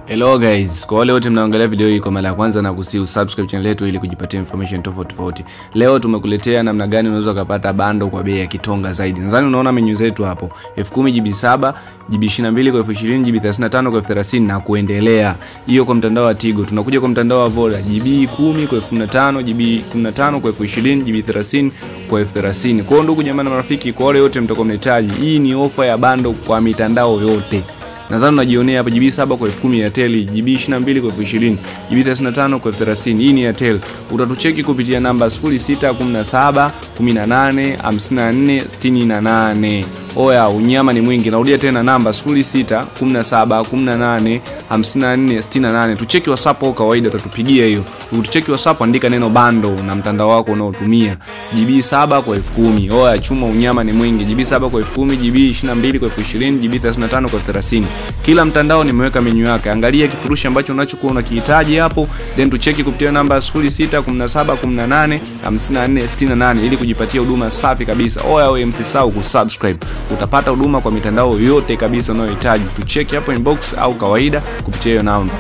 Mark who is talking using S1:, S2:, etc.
S1: Hello guys, kwa wale wote mnaangalia video hii kwa mara ya kwanza na subscribe channel yetu ili kujipatia information tofauti. Leo tumekuletea namna gani unaweza kupata bando kwa bei ya kitonga zaidi. Nadhani unaona menu zetu hapo. F10 GB 7, GB 22 kwa F20, GB 35 kwa F30 na kuendelea. Hiyo kwa mtandao wa Tigo. Tunakuja kwa mtandao wa Voda, GB 10 kwa F15, GB 15 kwa F20, GB 30 kwa F30. Kwa ndugu jamaa na marafiki, kwa wale wote mtakuwa mnahitaji, hii ni ofa ya bando kwa mitandao yote. Nadhani unajionea hapa GB 7 kwa F10 ya Airtel, GB 22 kwa F20, GB 35 kwa F30. Hii ni Airtel. Utatucheki kupitia namba 0617 18 54 68. Oya, unyama ni mwingi. Narudia tena namba 0617 18 54 68. Tucheki WhatsApp kwa kawaida, utatupigia hiyo. Utucheki WhatsApp, andika neno bando na mtandao wako unaotumia. GB 7 kwa F10. Oya, chuma, unyama ni mwingi. GB 7 kwa F10, GB 22 kwa F20, GB 35 kwa F30. Kila mtandao nimeweka menu yake. Angalia kifurushi ambacho unachokuwa unakihitaji hapo, then tucheki kupitia namba 0617 18 54 68 ili kujipatia huduma safi kabisa. Oya, wewe msisahau kusubscribe. Utapata huduma kwa mitandao yote kabisa unayohitaji. Tucheki hapo inbox au kawaida kupitia hiyo namba.